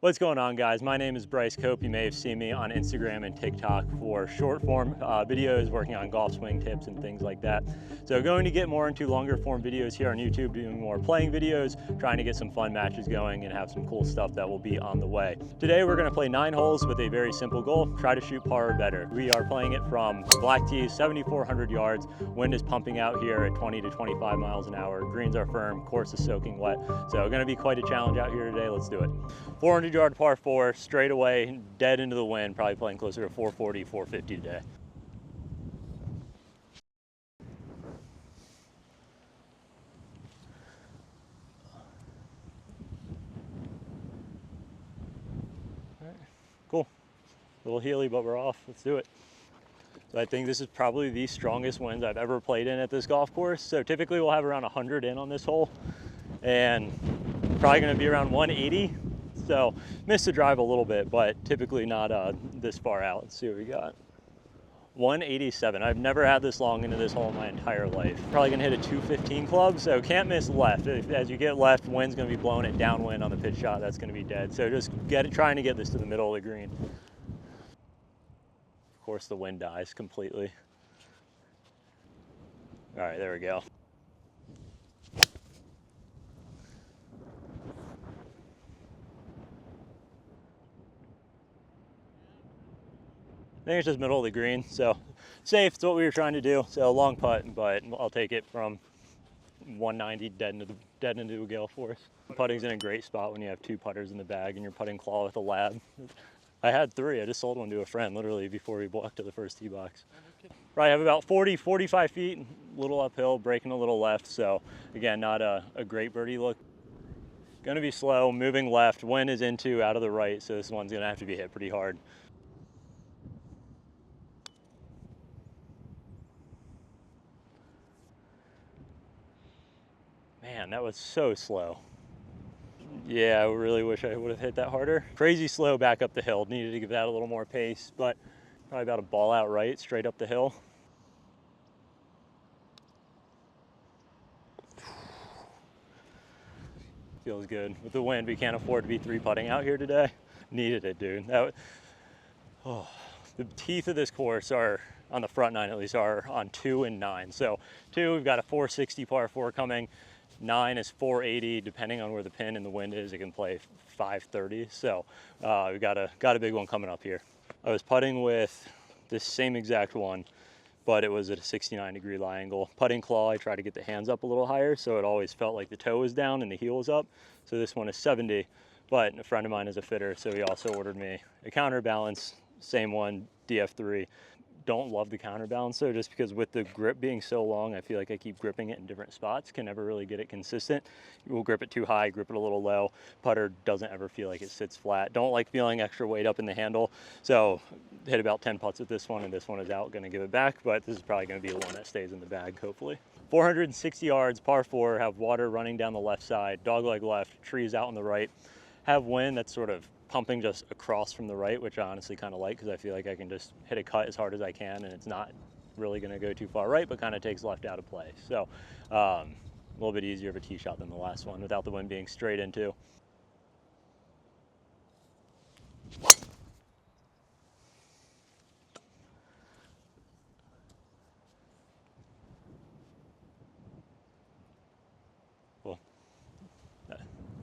What's going on, guys? My name is Bryce Cope. You may have seen me on Instagram and TikTok for short form videos working on golf swing tips and things like that. So going to get more into longer form videos here on YouTube, doing more playing videos, trying to get some fun matches going and have some cool stuff that will be on the way. Today we're going to play 9 holes with a very simple goal: try to shoot par or better. We are playing it from black tee, 7,400 yards. Wind is pumping out here at 20 to 25 miles an hour. Greens are firm, course is soaking wet. So going to be quite a challenge out here today. Let's do it. 400-yard par 4, straight away, dead into the wind, probably playing closer to 440, 450 today. All right, cool. A little heely, but we're off. Let's do it. So I think this is probably the strongest winds I've ever played in at this golf course. So typically we'll have around 100 in on this hole, and probably going to be around 180. So missed the drive a little bit, but typically not this far out. Let's see what we got. 187. I've never had this long into this hole in my entire life. Probably gonna hit a 215 club, so can't miss left. As you get left, wind's gonna be blowing it downwind on the pitch shot. That's gonna be dead. So just trying to get this to the middle of the green. Of course, the wind dies completely. All right, there we go. I think it's just middle of the green, so safe. It's what we were trying to do. So long putt, but I'll take it from 190 dead into a gale force. Putting's in a great spot when you have 2 putters in the bag and you're putting claw with a lab. I had 3. I just sold one to a friend literally before we walked to the first tee box. Right, I have about 40, 45 feet, a little uphill, breaking a little left. So again, not a great birdie look. Gonna be slow, moving left. Wind is into out of the right, so this one's gonna have to be hit pretty hard. Man, that was so slow. Yeah, I really wish I would have hit that harder. Crazy slow back up the hill. Needed to give that a little more pace, but probably about a ball out right, straight up the hill. Feels good. With the wind, we can't afford to be 3-putting out here today. Needed it, dude. The teeth of this course are, on the front 9 at least, are on 2 and 9. So 2, we've got a 460 par 4 coming. 9 is 480, depending on where the pin and the wind is. It can play 530. So we've got a big one coming up here. I was putting with this same exact one, but it was at a 69-degree lie angle. Putting claw, I try to get the hands up a little higher, so it always felt like the toe was down and the heel was up. So this one is 70, but a friend of mine is a fitter, so he also ordered me a counterbalance, same one, DF3. Don't love the counterbalance though, just because with the grip being so long, I feel like I keep gripping it in different spots, can never really get it consistent. We'll grip it too high, grip it a little low. Putter doesn't ever feel like it sits flat. Don't like feeling extra weight up in the handle. So hit about 10 putts with this one, and this one is out, gonna give it back, but this is probably gonna be the one that stays in the bag, hopefully. 460 yards, par 4, have water running down the left side, dogleg left, trees out on the right. Have wind that's sort of pumping just across from the right, which I honestly kind of like because I feel like I can just hit a cut as hard as I can and it's not really going to go too far right, but kind of takes left out of play. So a little bit easier of a tee shot than the last one without the wind being straight into. Cool.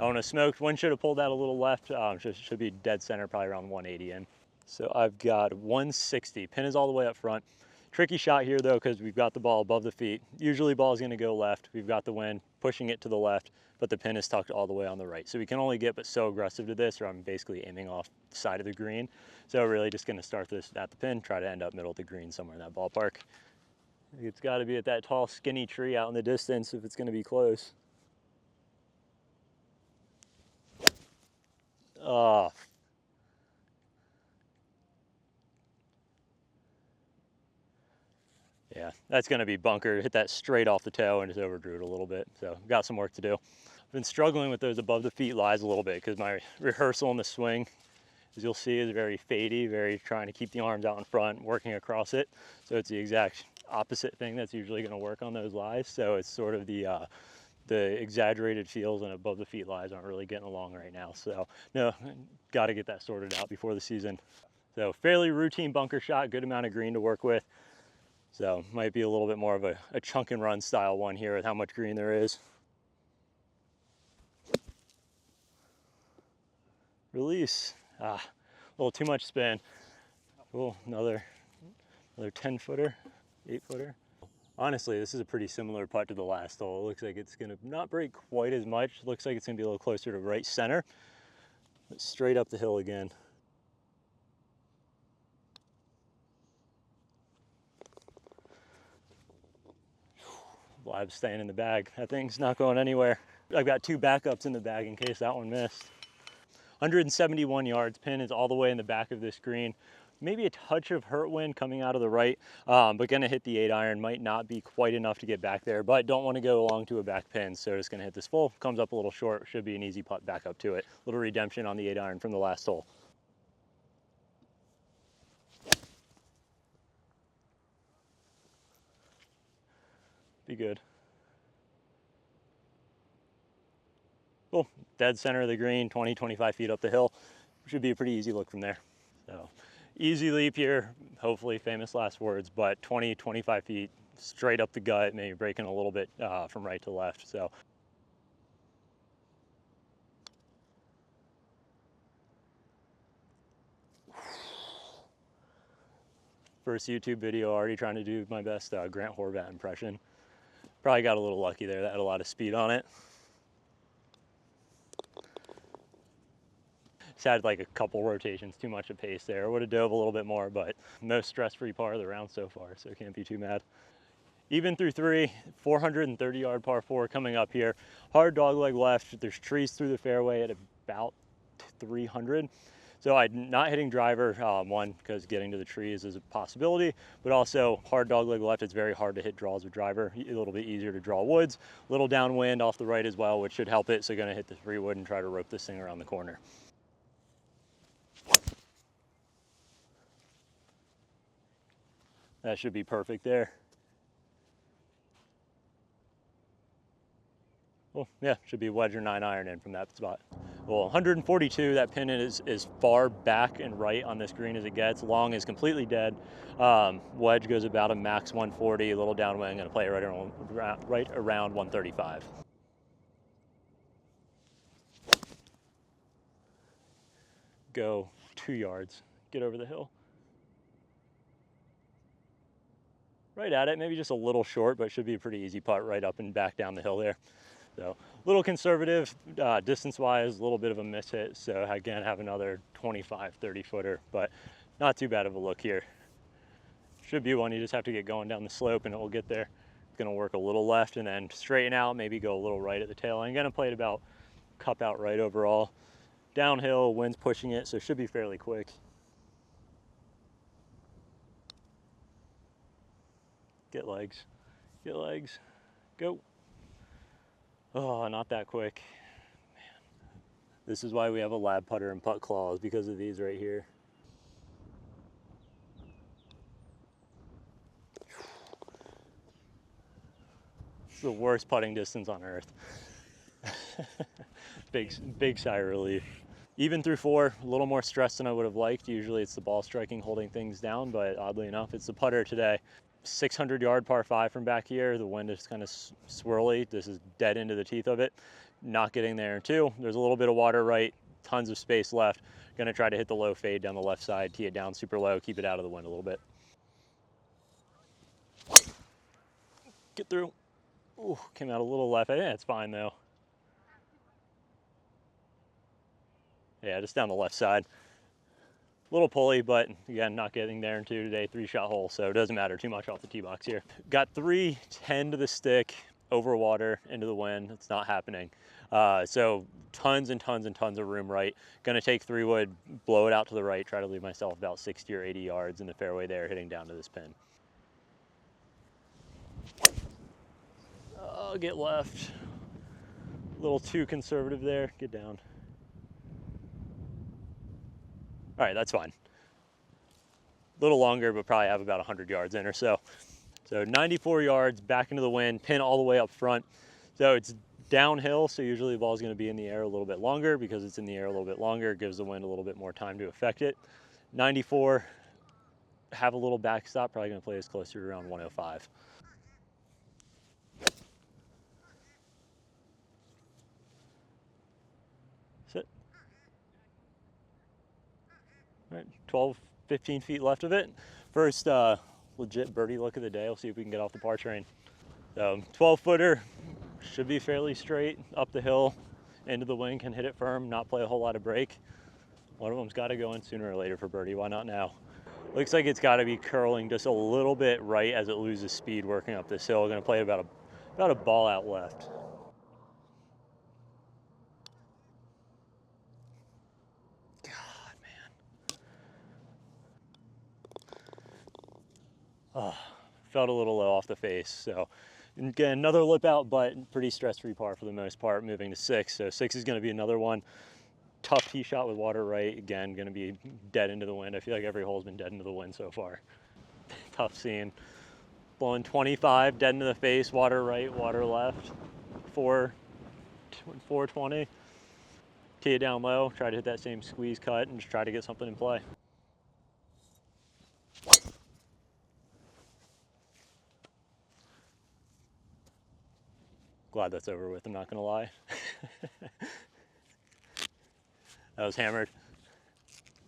I want to smoke. Wind should have pulled that a little left. Should be dead center, probably around 180 in. So I've got 160. Pin is all the way up front. Tricky shot here though, because we've got the ball above the feet. Usually ball is going to go left. We've got the wind pushing it to the left, but the pin is tucked all the way on the right. So we can only get but so aggressive to this, or I'm basically aiming off the side of the green. So really just going to start this at the pin, try to end up middle of the green somewhere in that ballpark. It's got to be at that tall skinny tree out in the distance if it's going to be close. Oh, yeah, that's going to be bunker. Hit that straight off the toe and just overdrew it a little bit. So got some work to do. I've been struggling with those above the feet lies a little bit because my rehearsal in the swing, as you'll see, is very fadey, very trying to keep the arms out in front, working across it. So it's the exact opposite thing that's usually going to work on those lies. So it's sort of the the exaggerated feels and above the feet lies aren't really getting along right now. So no, got to get that sorted out before the season. So fairly routine bunker shot, good amount of green to work with. So might be a little bit more of a chunk and run style one here with how much green there is. Release. A little too much spin. Oh, another 10 footer, 8 footer. Honestly, this is a pretty similar putt to the last hole. It looks like it's gonna not break quite as much. Looks like it's gonna be a little closer to right center. But straight up the hill again. Live's staying in the bag. That thing's not going anywhere. I've got 2 backups in the bag in case that one missed. 171 yards, pin is all the way in the back of this green. Maybe a touch of hurt wind coming out of the right, but gonna hit the 8-iron. Might not be quite enough to get back there, but don't want to go along to a back pin, so just gonna hit this full. Comes up a little short, should be an easy putt back up to it. Little redemption on the 8-iron from the last hole. Be good. Cool, dead center of the green, 20, 25 feet up the hill. Should be a pretty easy look from there. So easy leap here, hopefully famous last words, but 20, 25 feet straight up the gut, maybe breaking a little bit from right to left. So first YouTube video, already trying to do my best Grant Horvat impression. Probably got a little lucky there, that had a lot of speed on it. Just had like a couple rotations too much of pace there. Would have dove a little bit more, but most stress-free par of the round so far, so can't be too mad. Even through 3, 430 yard par 4 coming up here. Hard dogleg left. There's trees through the fairway at about 300. So I'm not hitting driver, one, because getting to the trees is a possibility, but also hard dogleg left, it's very hard to hit draws with driver. A little bit easier to draw woods. A little downwind off the right as well, which should help it. So gonna hit the 3 wood and try to rope this thing around the corner. That should be perfect there. Well, yeah, should be wedge or 9-iron in from that spot. Well, 142, that pin is as far back and right on this green as it gets. Long is completely dead. Wedge goes about a max 140, a little downwind, gonna play it right around 135. Go 2 yards, get over the hill. Right at it, maybe just a little short, but should be a pretty easy putt right up and back down the hill there. So a little conservative distance-wise, a little bit of a miss hit. So again, have another 25, 30 footer, but not too bad of a look here. Should be one, you just have to get going down the slope and it will get there. It's gonna work a little left and then straighten out, maybe go a little right at the tail. I'm gonna play it about cup out right overall. Downhill, wind's pushing it, so it should be fairly quick. Get legs, go. Oh, not that quick. Man. This is why we have a lab putter and putt claws, because of these right here. It's the worst putting distance on earth. Big sigh of relief. Even through 4, a little more stress than I would have liked. Usually it's the ball striking holding things down, but oddly enough, it's the putter today. 600 yard par 5 from back here. The wind is kind of swirly. This is dead into the teeth of it. Not getting there in 2. There's a little bit of water right, tons of space left. Gonna try to hit the low fade down the left side, tee it down super low, keep it out of the wind a little bit. Get through. Ooh, came out a little left. I think that's fine though. Yeah, just down the left side. Little pulley, but again, not getting there in 2 today, 3-shot hole, so it doesn't matter too much off the tee box here. Got 310 to the stick, over water, into the wind. It's not happening. So tons and tons and tons of room right. Gonna take 3 wood, blow it out to the right, try to leave myself about 60 or 80 yards in the fairway there, hitting down to this pin. Oh, get left. A little too conservative there, get down. All right, that's fine. A little longer, but probably have about 100 yards in or so. So 94 yards back into the wind, pin all the way up front. So it's downhill, so usually the ball is going to be in the air a little bit longer. Because it's in the air a little bit longer, it gives the wind a little bit more time to affect it. 94, have a little backstop, probably going to play this closer to around 105. Sit. All right, 12, 15 feet left of it. First legit birdie look of the day. We'll see if we can get off the par train. 12 footer, should be fairly straight up the hill, into the wind, can hit it firm, not play a whole lot of break. One of them's got to go in sooner or later for birdie. Why not now? Looks like it's got to be curling just a little bit right as it loses speed working up this hill. Going to play about a ball out left. God, man. Oh, felt a little low off the face. So again, another lip out, but pretty stress-free par for the most part, moving to 6. So 6 is going to be another one. Tough tee shot with water right. Again, going to be dead into the wind. I feel like every hole's been dead into the wind so far. Tough scene. Blowing 25, dead into the face, water right, water left. 420. Tee it down low, try to hit that same squeeze cut and just try to get something in play. Glad that's over with, I'm not gonna lie. That was hammered.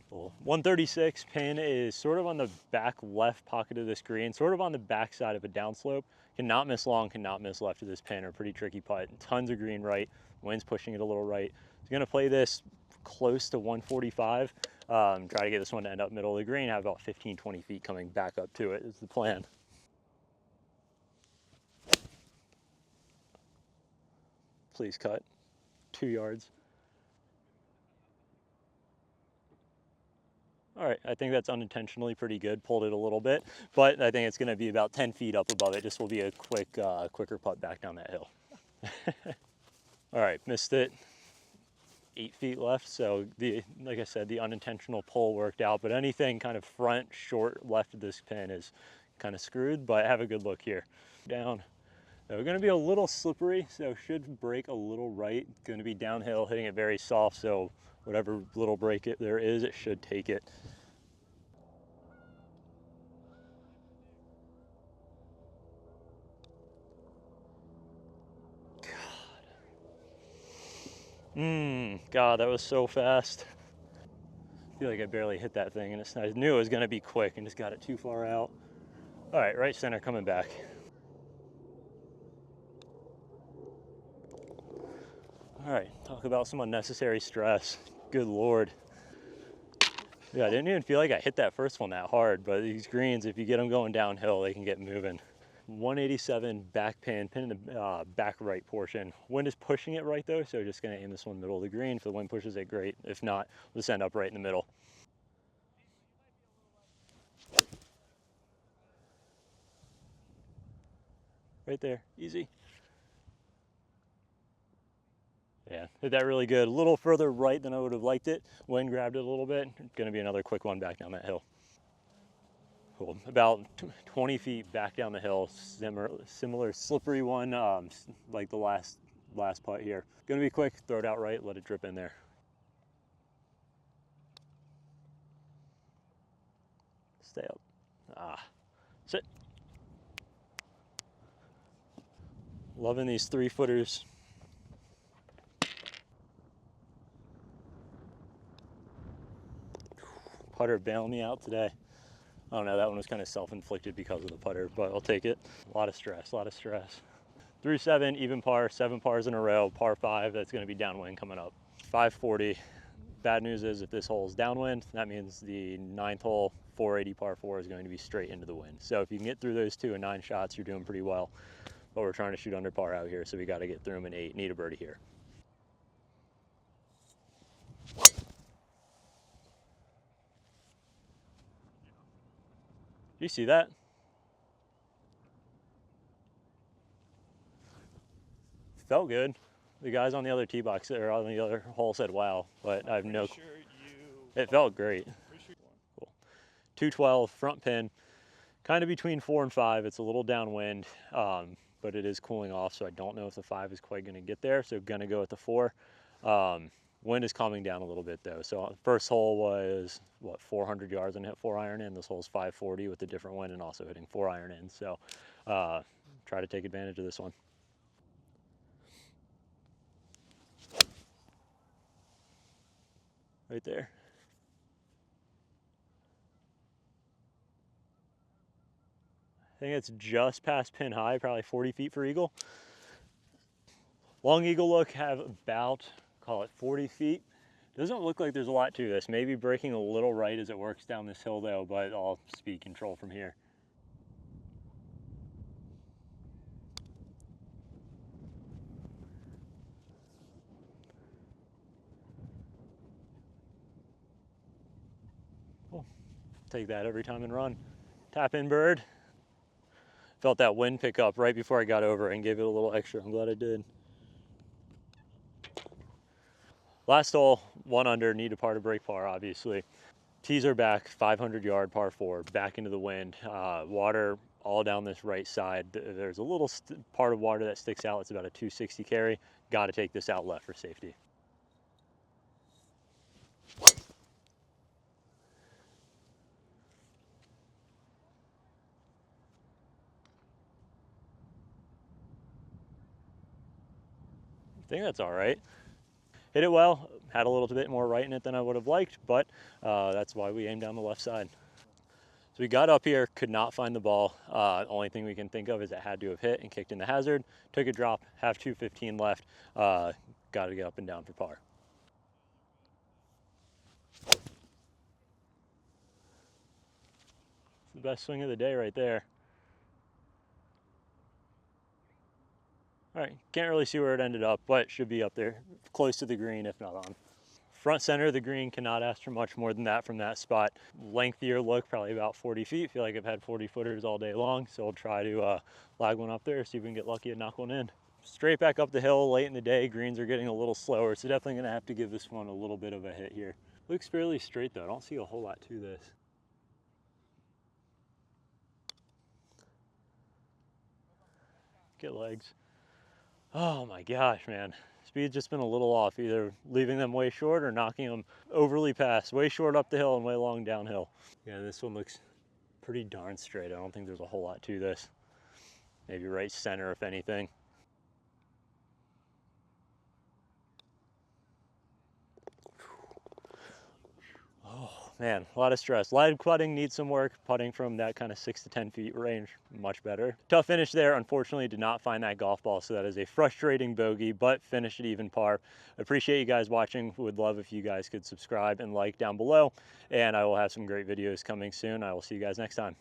Cool. 136, pin is sort of on the back left pocket of this green, sort of on the back side of a downslope. Cannot miss long, cannot miss left of this pin, or pretty tricky putt. Tons of green right, wind's pushing it a little right. He's gonna play this close to 145. Try to get this one to end up middle of the green, have about 15, 20 feet coming back up to it is the plan. Please cut, 2 yards. All right, I think that's unintentionally pretty good. Pulled it a little bit, but I think it's going to be about 10 feet up above it. This will be a quicker putt back down that hill. All right, missed it. 8 feet left, so like I said, the unintentional pull worked out, but anything kind of front, short, left of this pin is kind of screwed, but have a good look here. Down. Now we're going to be a little slippery, so should break a little right. Going to be downhill, hitting it very soft, so whatever little break there is, it should take it. God, that was so fast. I feel like I barely hit that thing, and I knew it was going to be quick and just got it too far out. All right, right center coming back. All right, talk about some unnecessary stress. Good Lord. Yeah, I didn't even feel like I hit that first one that hard, but these greens, if you get them going downhill, they can get moving. 187 back pin in the back right portion. Wind is pushing it right though, so just gonna aim this one middle of the green. If the wind pushes it, great. If not, we'll just end up right in the middle. Right there, easy. Yeah, hit that really good. A little further right than I would have liked it. Wind grabbed it a little bit. Gonna be another quick one back down that hill. Cool. About 20 feet back down the hill, similar slippery one, like the last putt here. Gonna be quick, throw it out right, let it drip in there. Stay up. Sit. Loving these 3-footers. Putter bailing me out today. I don't know, that one was kind of self-inflicted because of the putter, but I'll take it. A lot of stress, a lot of stress. Through 7, even par, 7 pars in a row, par 5, that's gonna be downwind coming up. 540. Bad news is if this hole is downwind, that means the 9th hole, 480 par 4 is going to be straight into the wind. So if you can get through those 2 in 9 shots, you're doing pretty well. But we're trying to shoot under par out here, so we gotta get through them in 8. Need a birdie here. Do you see that? Felt good. The guys on the other tee box or on the other hole said wow, but I have no. Sure It felt great. sure. Cool. 212 front pin, kind of between 4 and 5. It's a little downwind. but it is cooling off, so I don't know if the 5 is quite going to get there. So going to go with the 4. Wind is calming down a little bit though. So first hole was what, 400 yards and hit 4 iron in. This hole is 540 with a different wind and also hitting 4 iron in. So try to take advantage of this one. Right there. I think it's just past pin high, probably 40 feet for eagle. Long eagle look, have about, call it 40 feet. Doesn't look like there's a lot to this. Maybe breaking a little right as it works down this hill though, but I'll speed control from here. Cool. Take that every time and run. Tap in bird. Felt that wind pick up right before I got over and gave it a little extra. I'm glad I did. Last hole, 1 under, need a par to break par, obviously. Tees are back, 500 yard par 4, back into the wind. Water all down this right side. There's a little part of water that sticks out. It's about a 260 carry. Got to take this out left for safety. I think that's all right. Hit it well, had a little bit more right in it than I would have liked, but that's why we aimed down the left side. So we got up here, could not find the ball. Only thing we can think of is it had to have hit and kicked in the hazard. Took a drop, have 215 left. Got to get up and down for par. It's the best swing of the day right there. All right, can't really see where it ended up, but should be up there, close to the green, if not on. Front center of the green, cannot ask for much more than that from that spot. Lengthier look, probably about 40 feet. Feel like I've had 40 footers all day long, so I'll try to lag one up there, see if we can get lucky and knock one in. Straight back up the hill late in the day, greens are getting a little slower, so definitely gonna have to give this one a little bit of a hit here. Looks fairly straight though, I don't see a whole lot to this. Get legs. Oh my gosh, man. Speed's just been a little off, either leaving them way short or knocking them overly past, way short up the hill and way long downhill. Yeah, this one looks pretty darn straight. I don't think there's a whole lot to this. Maybe right center, if anything. Oh man, a lot of stress. Live putting needs some work. Putting from that kind of 6 to 10 feet range, much better. Tough finish there. Unfortunately, did not find that golf ball, so that is a frustrating bogey, but finished at even par. Appreciate you guys watching. Would love if you guys could subscribe and like down below, and I will have some great videos coming soon. I will see you guys next time.